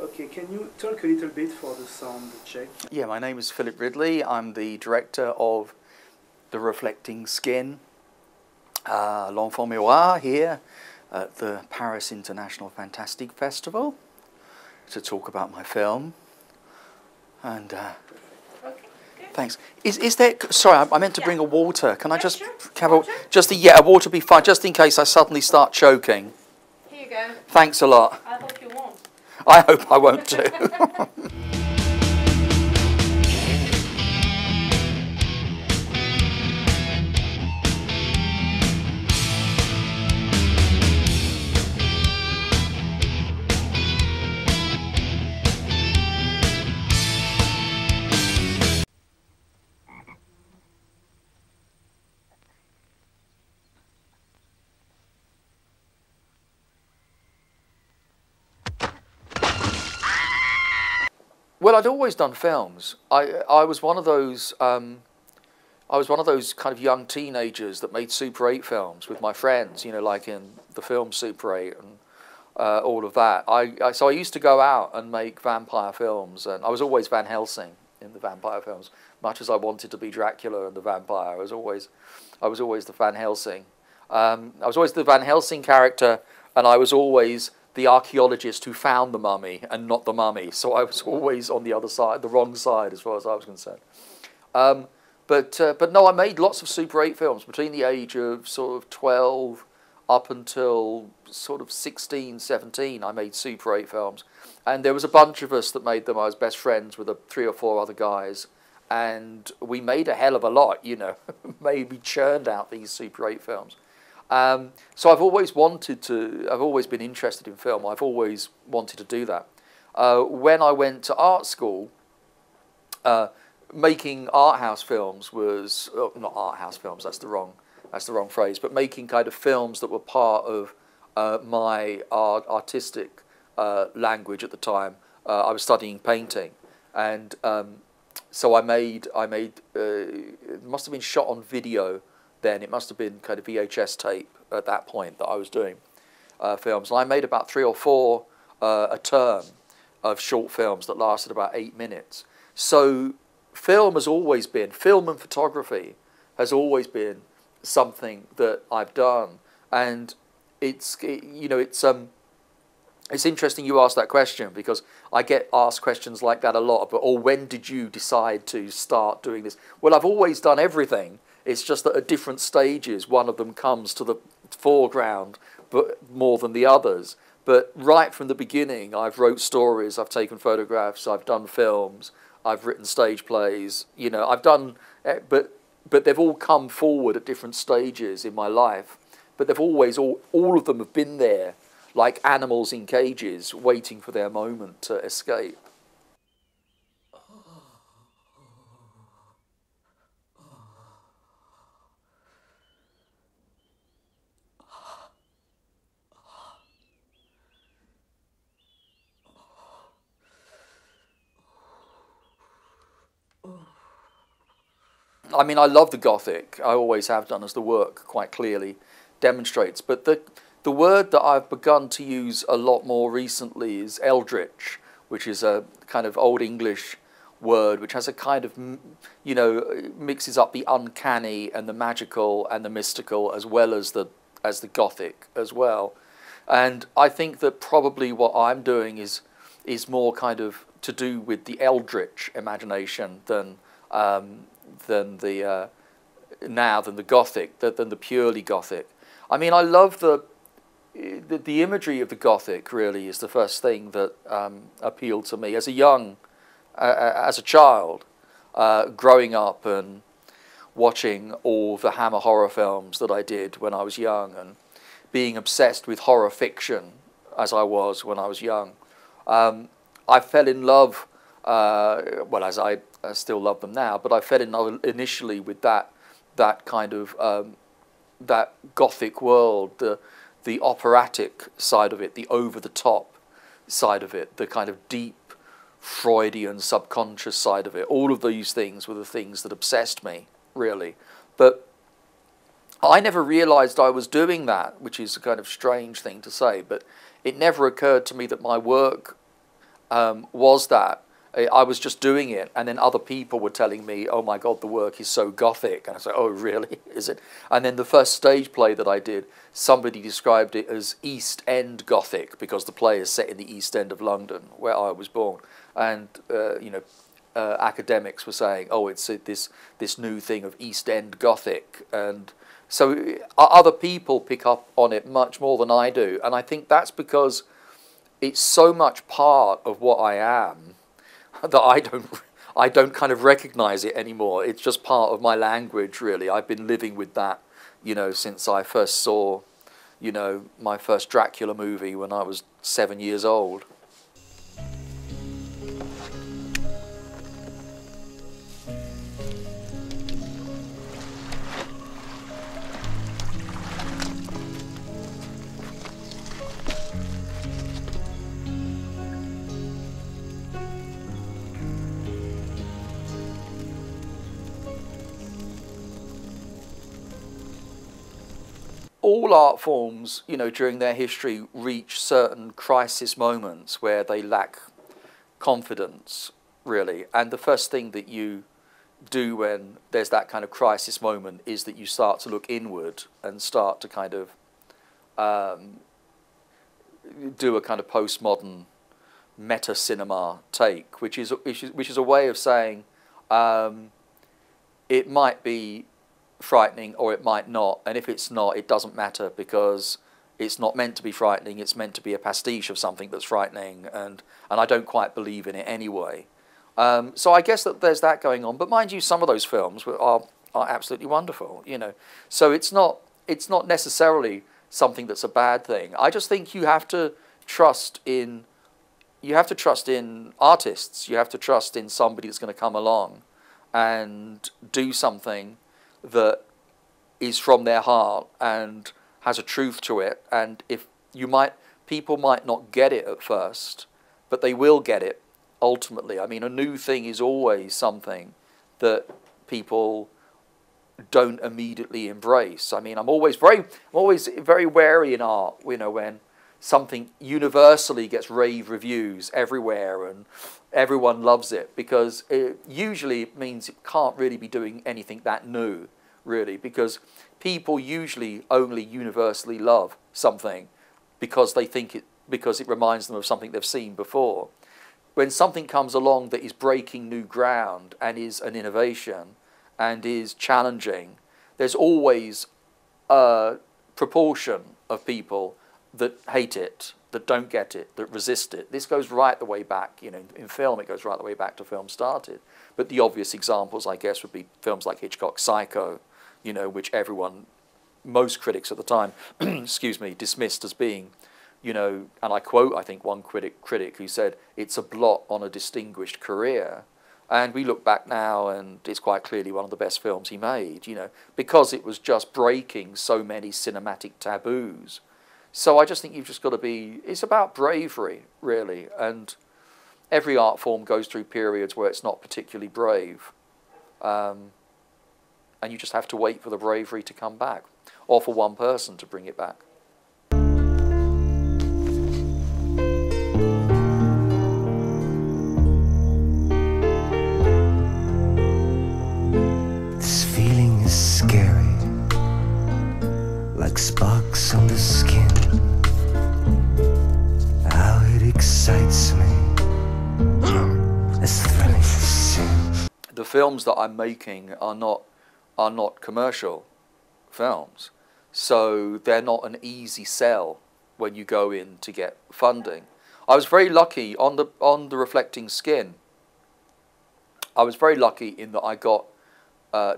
Okay, can you talk a little bit for the sound check? Yeah, my name is Philip Ridley. I'm the director of The Reflecting Skin, L'Enfant Miroir, here at the Paris International Fantastic Festival to talk about my film. And thanks. Is there? Sorry, I meant to bring a water. Can I just have a a water be fine, just in case I suddenly start choking. Here you go. Thanks a lot. I hope you won't. I hope I won't too. Well, I'd always done films. I was one of those kind of young teenagers that made Super 8 films with my friends. You know, like in the film Super 8 and all of that. So I used to go out and make vampire films, and I was always Van Helsing in the vampire films. Much as I wanted to be Dracula and the vampire, I was always the Van Helsing. I was always the Van Helsing character, and I was always the archaeologist who found the mummy and not the mummy. So I was always on the other side, the wrong side as far as I was concerned. But no, I made lots of Super 8 films between the age of sort of 12 up until sort of 16, 17. I made Super 8 films. And there was a bunch of us that made them. I was best friends with 3 or 4 other guys. And we made a hell of a lot, you know. We churned out these Super 8 films. So I've always been interested in film. I've always wanted to do that. When I went to art school, making art house films was, not art house films, that's the wrong phrase, but making kind of films that were part of my artistic language at the time. I was studying painting, and so I made it must have been shot on video then. It must have been kind of VHS tape at that point that I was doing films. And I made about 3 or 4 a term of short films that lasted about 8 minutes. So film and photography has always been something that I've done. And it's interesting you ask that question, because I get asked questions like that a lot. But, when did you decide to start doing this? Well, I've always done everything. It's just that at different stages, one of them comes to the foreground, but more than the others. But right from the beginning, I've wrote stories, I've taken photographs, I've done films, I've written stage plays. You know, I've done, but they've all come forward at different stages in my life. But they've always, all of them have been there, like animals in cages, waiting for their moment to escape. I mean, I love the Gothic. I always have done, as the work quite clearly demonstrates. But the word that I've begun to use a lot more recently is Eldritch, which is a kind of Old English word, which has a kind of, you know, mixes up the uncanny and the magical and the mystical, as well as the Gothic as well. And I think that probably what I'm doing is more kind of to do with the Eldritch imagination than the Gothic, than the purely Gothic. I mean, I love the imagery of the Gothic. Really, is the first thing that appealed to me as a child, growing up and watching all the Hammer horror films that I did when I was young, and being obsessed with horror fiction as I was when I was young. I fell in love. Well, as I still love them now, but I fell in love initially with that kind of that Gothic world, the operatic side of it, the over-the-top side of it, the kind of deep Freudian subconscious side of it. All of these things were the things that obsessed me, really. But I never realized I was doing that, which is a kind of strange thing to say, but it never occurred to me that my work was that I was just doing it, and then other people were telling me, "Oh my God, the work is so gothic," and I said, "Oh, really? Is it?" And then the first stage play that I did, somebody described it as East End Gothic because the play is set in the East End of London, where I was born, and you know, academics were saying, "Oh, it's this new thing of East End Gothic," and so other people pick up on it much more than I do, and I think that's because it's so much part of what I am that I don't kind of recognize it anymore. It's just part of my language, really. I've been living with that, you know, since I first saw, you know, my first Dracula movie when I was 7 years old. All art forms, you know, during their history reach certain crisis moments where they lack confidence, really. And the first thing that you do when there's that kind of crisis moment is that you start to look inward and start to kind of do a kind of postmodern meta-cinema take, which is a way of saying it might be frightening or it might not, and if it's not, it doesn't matter because it's not meant to be frightening, it's meant to be a pastiche of something that's frightening, and I don't quite believe in it anyway. So I guess that there's that going on, but mind you, some of those films are absolutely wonderful, you know. So it's not necessarily something that's a bad thing. I just think you have to trust in artists, you have to trust in somebody that's going to come along and do something that is from their heart and has a truth to it, and people might not get it at first, but they will get it ultimately. I mean, a new thing is always something that people don't immediately embrace. I mean, I'm always very wary in art, you know, when something universally gets rave reviews everywhere and everyone loves it, because it usually means it can't really be doing anything that new, really, because people usually only universally love something because it reminds them of something they've seen before. When something comes along that is breaking new ground and is an innovation and is challenging, there's always a proportion of people that hate it, that don't get it, that resist it. This goes right the way back, you know, in film it goes right the way back to film started. But the obvious examples, I guess, would be films like Hitchcock's Psycho, you know, which most critics at the time, excuse me, dismissed as being, you know, and I quote, I think, one critic who said, "It's a blot on a distinguished career." And we look back now and it's quite clearly one of the best films he made, you know, because it was just breaking so many cinematic taboos. So I just think you've just got to it's about bravery, really, and every art form goes through periods where it's not particularly brave. And you just have to wait for the bravery to come back, or for one person to bring it back. This feeling is scary, like sparks on the skin. How it excites me, as thrilling as sin. The films that I'm making are not commercial films, so they're not an easy sell when you go in to get funding. I was very lucky on the Reflecting Skin. I was very lucky in that I got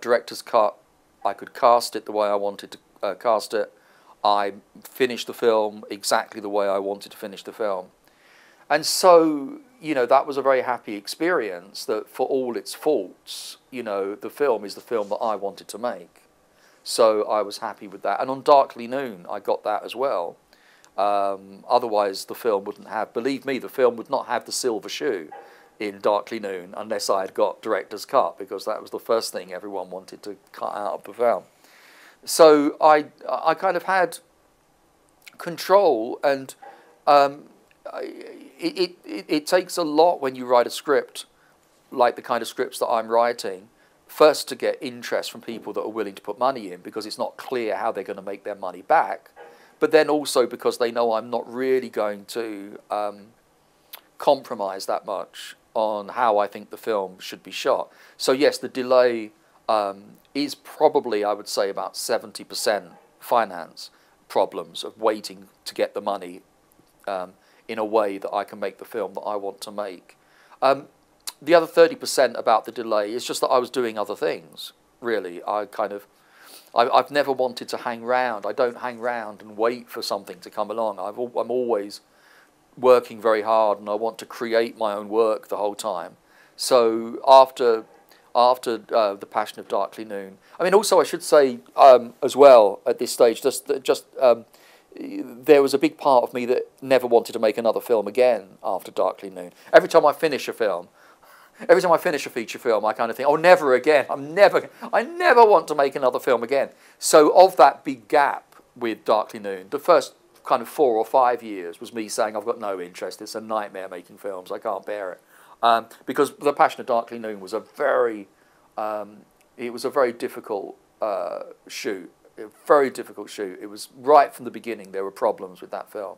director's cut. I could cast it the way I wanted to cast it. I finished the film exactly the way I wanted to finish the film. And so, you know, that was a very happy experience, that for all its faults, you know, the film is the film that I wanted to make. So I was happy with that. And on Darkly Noon, I got that as well. Otherwise, the film wouldn't have, believe me, the film would not have the silver shoe in Darkly Noon unless I had got director's cut, because that was the first thing everyone wanted to cut out of the film. So I kind of had control, and it takes a lot when you write a script, like the kind of scripts that I'm writing, first to get interest from people that are willing to put money in, because it's not clear how they're going to make their money back, but then also because they know I'm not really going to compromise that much on how I think the film should be shot. So yes, the delay is probably, I would say, about 70% finance problems of waiting to get the money in a way that I can make the film that I want to make. The other 30% about the delay is just that I was doing other things, really. I've never wanted to hang around. I don't hang around and wait for something to come along. I'm always working very hard, and I want to create my own work the whole time. So after The Passion of Darkly Noon, I mean, also I should say as well at this stage, there was a big part of me that never wanted to make another film again after Darkly Noon. Every time I finish a film, every time I finish a feature film, I kind of think, oh, never again. I never want to make another film again. So of that big gap with Darkly Noon, the first kind of 4 or 5 years was me saying, I've got no interest. It's a nightmare making films. I can't bear it. Because The Passion of Darkly Noon was a very difficult shoot. A very difficult shoot. It was right from the beginning. There were problems with that film.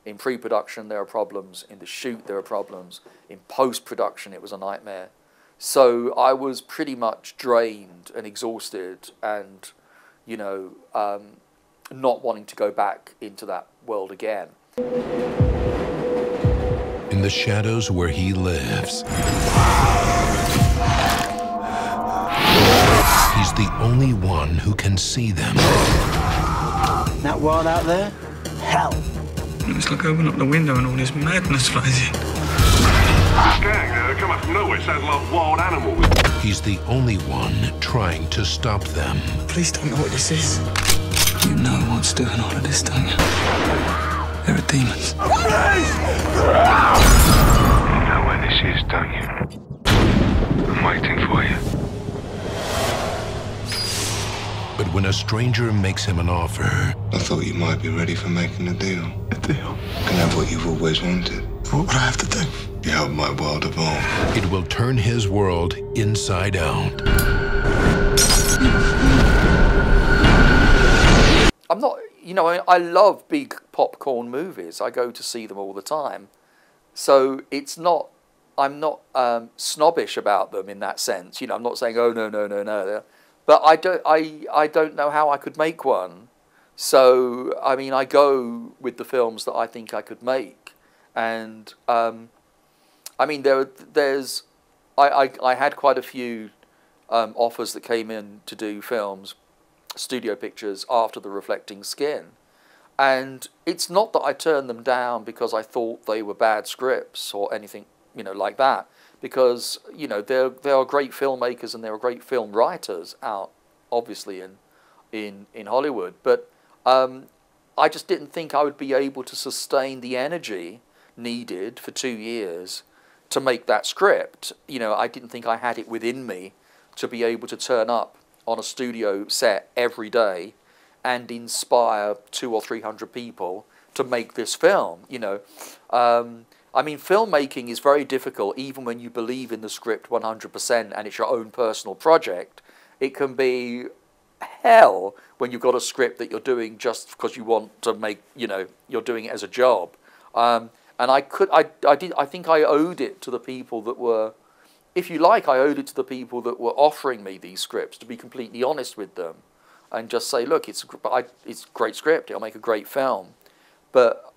In pre-production, there were problems. In the shoot, there were problems. In post-production, it was a nightmare. So I was pretty much drained and exhausted, and not wanting to go back into that world again. In the shadows where he lives, he's the only one who can see them. That world out there? Hell. It's like open up the window and all this madness flies in. This gang, they come up from nowhere, sounds like wild animals. He's the only one trying to stop them. Please don't know what this is. You know what's doing all of this, don't you? There are demons. You know where this is, don't you? I'm waiting for you. But when a stranger makes him an offer, I thought you might be ready for making a deal. A deal? You can have what you've always wanted. What would I have to do? You help my world evolve. it will turn his world inside out. I'm not, I love big popcorn movies. I go to see them all the time. So it's not, I'm not snobbish about them in that sense. I'm not saying, oh, no. But I don't know how I could make one. So, I mean, I go with the films that I think I could make. And, I mean, I had quite a few offers that came in to do films, studio pictures, after The Reflecting Skin. And it's not that I turned them down because I thought they were bad scripts or anything, like that. Because, there are great filmmakers and there are great film writers out, obviously, in Hollywood. But I just didn't think I would be able to sustain the energy needed for 2 years to make that script. I didn't think I had it within me to be able to turn up on a studio set every day and inspire 200 or 300 people to make this film. I mean, filmmaking is very difficult, even when you believe in the script 100% and it's your own personal project. It can be hell when you've got a script that you're doing just because you want to make, you're doing it as a job. And I think I owed it to the people that were, if you like, I owed it to the people that were offering me these scripts, to be completely honest with them and just say, look, it's a great script, it'll make a great film, but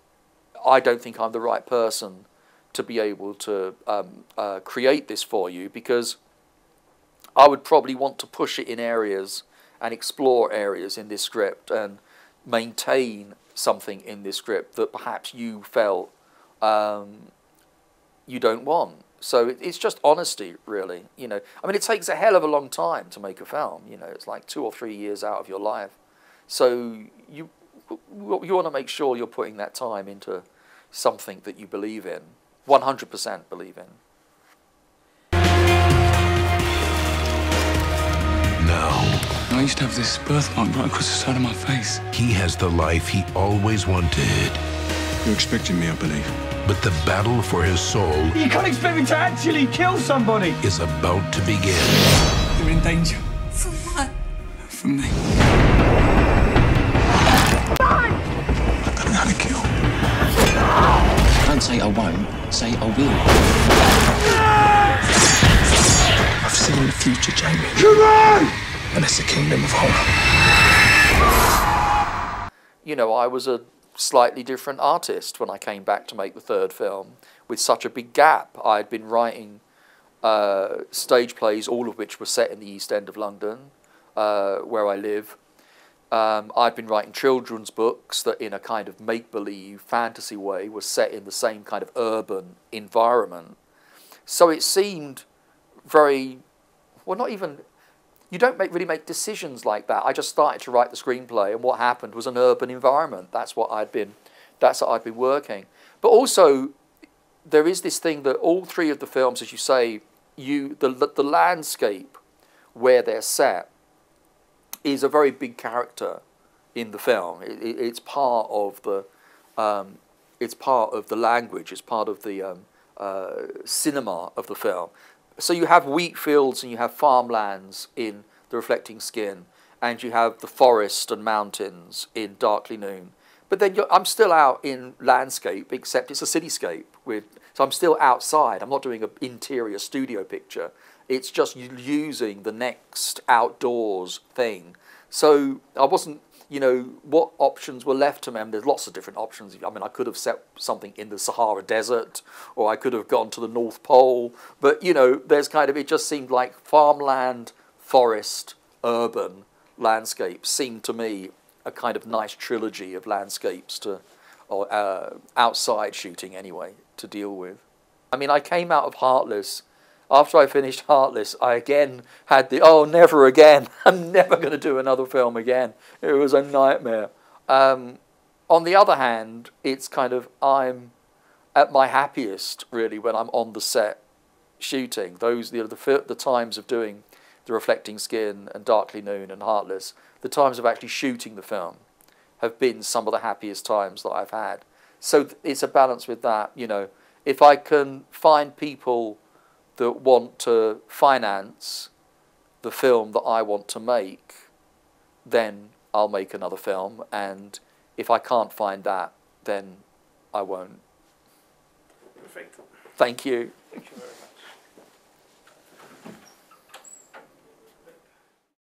I don't think I'm the right person to be able to create this for you, because I would probably want to push it in areas and explore areas in this script and maintain something in this script that perhaps you felt you don't want. So it's just honesty, really. I mean, it takes a hell of a long time to make a film. It's like 2 or 3 years out of your life. So you want to make sure you're putting that time into something that you believe in, 100% believe in. Now, I used to have this birthmark right across the side of my face. he has the life he always wanted. You're expecting me, I believe. But the battle for his soul You can't expect me to actually kill somebody. is about to begin. You're in danger. From what? From me. I don't know how to kill. Don't say I won't, say I will. I've seen the future, Jamie. Come on! And it's the kingdom of horror. You know, I was a slightly different artist when I came back to make the third film with such a big gap. I'd been writing stage plays, all of which were set in the East End of London, where I live. I'd been writing children's books that in a kind of make-believe fantasy way were set in the same kind of urban environment. So it seemed very, well, not even, you don't really make decisions like that. I just started to write the screenplay, and what happened was an urban environment. That's what I'd been working. But also, there is this thing that all three of the films, as you say, the landscape where they're set is a very big character in the film. It's part of the language. It's part of the cinema of the film. So you have wheat fields and you have farmlands in The Reflecting Skin, and you have the forest and mountains in Darkly Noon. But then I'm still out in landscape, except it's a cityscape. So I'm still outside. I'm not doing an interior studio picture. It's just using the next outdoors thing. So I wasn't, you know, what options were left to me? I mean, there's lots of different options. I mean, I could have set something in the Sahara Desert, or I could have gone to the North Pole. But, you know, there's kind of, it just seemed like farmland, forest, urban landscape seemed to me a kind of nice trilogy of landscapes to, or outside shooting anyway, to deal with. I mean, I came out of Heartless. After I finished Heartless, I again had the, oh, never again. I'm never going to do another film again. It was a nightmare. On the other hand, it's kind of, I'm at my happiest, really, when I'm on the set shooting. Those, you know, the times of doing The Reflecting Skin and Darkly Noon and Heartless, the times of actually shooting the film have been some of the happiest times that I've had. So it's a balance with that, you know. If I can find people that want to finance the film that I want to make, then I'll make another film. And if I can't find that, then I won't. Perfect. Thank you. Thank you very much.